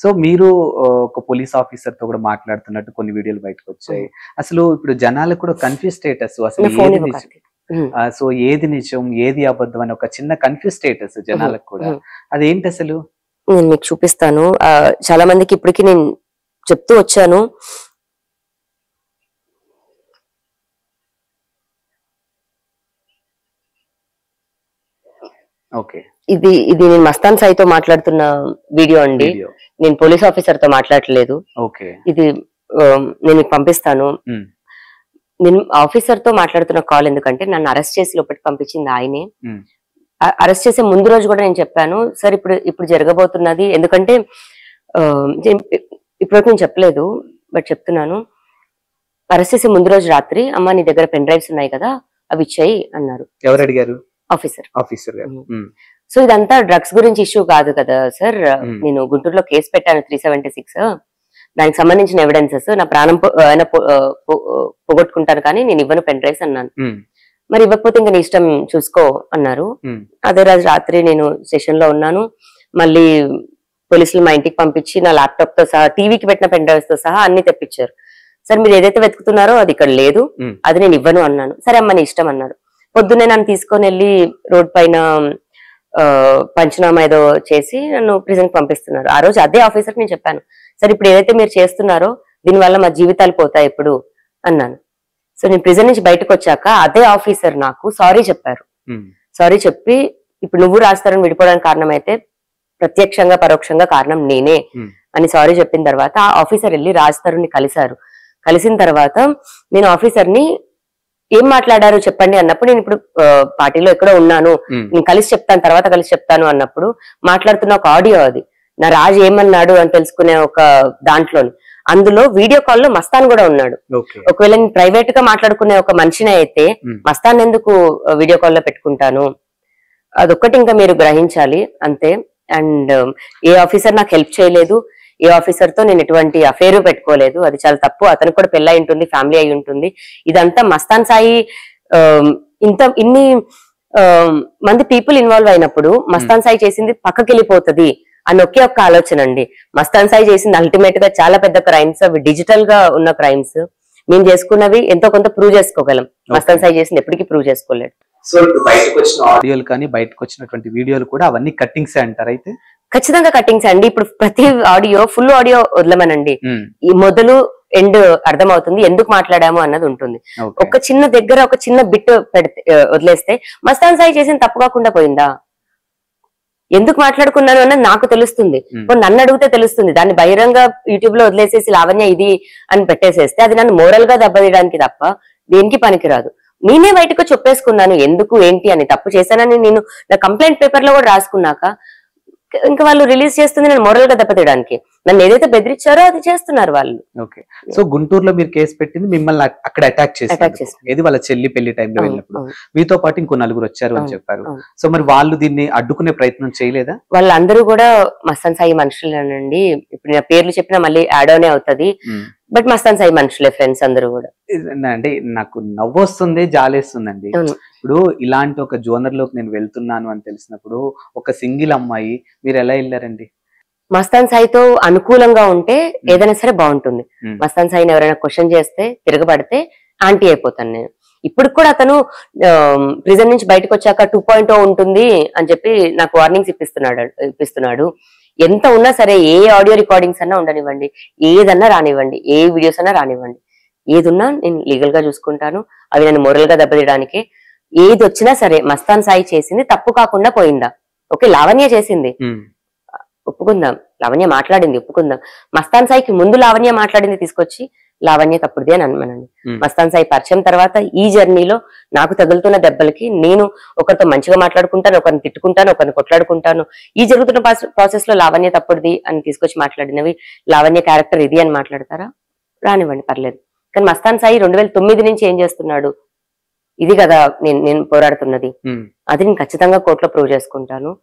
So మీరు ఒక police officer తో కూడా మాట్లాడుతున్నట్టు కొన్ని వీడియోలు బయటకు వచ్చాయి. అసలు ఇప్పుడు జనాలకు కూడా కన్ఫ్యూజ్ స్టేటస్ అసలు ఏది నిజం, సో ఏది నిజం ఏది అబద్ధం అని ఒక చిన్న కన్ఫ్యూజ్ స్టేటస్ జనాలకు కూడా. అదేంటి అసలు? నేను మీకు చూపిస్తాను. చాలా మందికి ఇప్పటికి నేను చెప్తూ వచ్చాను. ఓకే, ఇది నేను మస్తాన్ సాయితో మాట్లాడుతున్న వీడియో అండి. నేను పోలీస్ ఆఫీసర్ తో మాట్లాడలేదు. ఓకే, ఇది నేను మీకు పంపిస్తాను. నేను ఆఫీసర్ తో మాట్లాడుతున్న కాల్ ఎందుకంటే నన్ను అరెస్ట్ చేసి లోపలికి పంపించింది ఆయనే. అరెస్ట్ చేసే ముందు రోజు కూడా నేను చెప్పాను, సార్ ఇప్పుడు జరగబోతున్నది, ఎందుకంటే ఇప్పటివరకు నేను చెప్పలేదు బట్ చెప్తున్నాను. అరెస్ట్ చేసే ముందు రోజు రాత్రి, అమ్మ నీ దగ్గర పెన్ డ్రైవ్స్ ఉన్నాయి కదా అవి ఇచ్చాయి అన్నారు. ఎవరు అడిగారు? ఆఫీసర్. సో ఇదంతా డ్రగ్స్ గురించి ఇష్యూ కాదు కదా సార్, నేను గుంటూరులో కేసు పెట్టాను 376, దానికి సంబంధించిన ఎవిడెన్సెస్, నా ప్రాణం పోగొట్టుకుంటాను కానీ నేను ఇవ్వను పెన్ డ్రైవ్స్ అన్నాను. మరి ఇవ్వకపోతే ఇంకా నీ ఇష్టం చూసుకో అన్నారు. అదే రోజు రాత్రి నేను స్టేషన్ లో ఉన్నాను. మళ్ళీ పోలీసులు మా ఇంటికి పంపించి నా ల్యాప్టాప్ తో సహా, టీవీకి పెట్టిన పెన్ డ్రైవ్స్ తో సహా అన్ని తెప్పించారు. సార్ మీరు ఏదైతే వెతుకుతున్నారో అది ఇక్కడ లేదు, అది నేను ఇవ్వను అన్నాను. సరే అమ్మ నీ ఇష్టం అన్నారు. పొద్దున్నే నన్ను తీసుకొని వెళ్ళి రోడ్ పైన పంచనామా ఏదో చేసి నన్ను ప్రిజన్ పంపిస్తున్నారు. ఆ రోజు అదే ఆఫీసర్ నేను చెప్పాను, సరే ఇప్పుడు ఏదైతే మీరు చేస్తున్నారో దీనివల్ల మా జీవితాలు పోతాయి ఇప్పుడు అన్నాను. సో నేను ప్రిజన్ నుంచి బయటకు వచ్చాక అదే ఆఫీసర్ నాకు సారీ చెప్పారు. సారీ చెప్పి ఇప్పుడు నువ్వు రాజతరుణ్ విడిపోవడానికి కారణం అయితే ప్రత్యక్షంగా పరోక్షంగా కారణం నేనే అని సారీ చెప్పిన తర్వాత ఆ ఆఫీసర్ వెళ్ళి రాజతరుణ్ని కలిశారు. కలిసిన తర్వాత నేను ఆఫీసర్ ని ఏం మాట్లాడారు చెప్పండి అన్నప్పుడు, నేను ఇప్పుడు పార్టీలో ఎక్కడో ఉన్నాను, నేను కలిసి చెప్తాను తర్వాత కలిసి చెప్తాను అన్నప్పుడు మాట్లాడుతున్న ఒక ఆడియో అది, నా రాజు ఏమన్నాడు అని తెలుసుకునే ఒక దాంట్లోని, అందులో వీడియో కాల్లో మస్తాన్ కూడా ఉన్నాడు. ఒకవేళ నేను ప్రైవేట్ గా మాట్లాడుకునే ఒక మనిషిని అయితే మస్తాన్ ఎందుకు వీడియో కాల్లో పెట్టుకుంటాను, అదొక్కటి ఇంకా మీరు గ్రహించాలి అంతే. అండ్ ఏ ఆఫీసర్ నాకు హెల్ప్ చేయలేదు, ఏ ఆఫీసర్ తో నేను ఎటువంటి అఫేరు పెట్టుకోలేదు, అది చాలా తప్పు. అతనికి కూడా పెళ్ళి అయి ఉంటుంది, ఫ్యామిలీ అయి ఉంటుంది. ఇదంతా మస్తాన్ సాయి ఇన్ని మంది పీపుల్ ఇన్వాల్వ్ అయినప్పుడు మస్తాన్ సాయి చేసింది పక్కకి వెళ్ళిపోతుంది అని ఒకే ఒక్క ఆలోచన అండి. మస్తాన్ సాయి చేసింది అల్టిమేట్ గా చాలా పెద్ద క్రైమ్స్, అవి డిజిటల్ గా ఉన్న క్రైమ్స్. మేము చేసుకున్నవి ఎంతో కొంత ప్రూవ్ చేసుకోగలం, మస్తాన్ సాయి చేసింది ఎప్పటికీ ప్రూవ్ చేసుకోలేడు. సో ఇప్పుడు బయటకు వచ్చిన ఆడియోలు కానీ బయటకు వచ్చినటువంటి వీడియోలు కూడా అవన్నీ కట్టింగ్స్ అంటారు? అయితే ఖచ్చితంగా కట్టింగ్స్ అండి. ఇప్పుడు ప్రతి ఆడియో ఫుల్ ఆడియో వదలమనండి, ఈ మొదలు ఎండ్ అర్థమవుతుంది, ఎందుకు మాట్లాడాము అన్నది ఉంటుంది. ఒక చిన్న దగ్గర ఒక చిన్న బిట్ పెడితే వదిలేస్తే మస్తాన్ సాయి చేసిన తప్పు కాకుండా పోయిందా, ఎందుకు మాట్లాడుకున్నాను అన్నది నాకు తెలుస్తుంది, నన్ను అడిగితే తెలుస్తుంది. దాన్ని బహిరంగ యూట్యూబ్ లో వదిలేసేసి లావణ్య ఇది అని పెట్టేసేస్తే అది నన్ను మోరల్ గా దెబ్బతీయడానికి తప్ప దేనికి పనికిరాదు. నేనే బయటకు చెప్పేసుకున్నాను ఎందుకు ఏంటి అని, తప్పు చేశానని నేను నా కంప్లైంట్ పేపర్ లో కూడా రాసుకున్నాక ఇంకా వాళ్ళు రిలీజ్ చేస్తుంది నేను మోరల్ గా దెబ్బతీయడానికి. నన్ను ఏదైతే బెదిరించారో అది చేస్తున్నారు వాళ్ళు. ఓకే, సో గుంటూరులో మీరు కేసు పెట్టింది మిమ్మల్ని అక్కడ అటాక్ చేశారు, ఏది వాళ్ళ చెల్లి పెళ్లి టైంలో వెళ్ళినప్పుడు మీతో పాటు ఇంకో నలుగురు వచ్చారు అని చెప్పారు. సో మరి వాళ్ళు దీన్ని అడ్డుకునే ప్రయత్నం చేయలేదా? వాళ్ళందరూ కూడా మస్తాన్ సాయి మనుషులేనండి. ఇప్పుడు నా పేర్లు చెప్పినా మళ్ళీ యాడ్ ఆనే అవుతుంది, బట్ మస్తాన్ సాయి మనుషులే ఫ్రెండ్స్ అందరూ కూడా. అంటే నాకు నవ్వు వస్తుంది, జాలేస్తుందండి. ఇప్పుడు ఇలాంటి ఒక జోనర్ లోకి నేను వెళ్తున్నాను అని తెలిసినప్పుడు ఒక సింగిల్ అమ్మాయి మీరు ఎలా వెళ్ళారండి? మస్తాన్ సాయితో అనుకూలంగా ఉంటే ఏదైనా సరే బాగుంటుంది. మస్తాన్ సాయిని ఎవరైనా క్వశ్చన్ చేస్తే తిరగబడితే ఆంటీ అయిపోతాను నేను. ఇప్పుడు కూడా అతను ప్రిజన్ నుంచి బయటకు వచ్చాక 2.0 ఉంటుంది అని చెప్పి నాకు వార్నింగ్స్ ఇప్పిస్తున్నాడు. ఎంత ఉన్నా సరే, ఏ ఆడియో రికార్డింగ్స్ అన్నా ఉండనివ్వండి, ఏదన్నా రానివ్వండి, ఏ వీడియోస్ అన్నా రానివ్వండి, ఏదున్నా నేను లీగల్ గా చూసుకుంటాను. అవి నన్ను మోరల్ గా దెబ్బతీయడానికి ఏది వచ్చినా సరే మస్తాన్ సాయి చేసింది తప్పు కాకుండా పోయిందా? ఓకే, లావణ్య చేసింది ఒప్పుకుందాం, లావణ్య మాట్లాడింది ఒప్పుకుందాం. మస్తాన్ సాయికి ముందు లావణ్య మాట్లాడింది తీసుకొచ్చి లావణ్య తప్పుడుది అని అనమనండి. మస్తాన్ సాయి పరిచయం తర్వాత ఈ జర్నీలో నాకు తగులుతున్న దెబ్బలకి నేను ఒకరితో మంచిగా మాట్లాడుకుంటాను, ఒకరిని తిట్టుకుంటాను, ఒకరిని కొట్లాడుకుంటాను. ఈ జరుగుతున్న ప్రాసెస్ లో లావణ్య తప్పుడుది అని తీసుకొచ్చి మాట్లాడినవి, లావణ్య క్యారెక్టర్ ఇది అని మాట్లాడతారా? రానివ్వండి, పర్లేదు. కానీ మస్తాన్ సాయి 2009 నుంచి ఏం చేస్తున్నాడు, ఇది కదా నేను పోరాడుతున్నది. అది నేను ఖచ్చితంగా కోర్టులో ప్రూవ్ చేసుకుంటాను.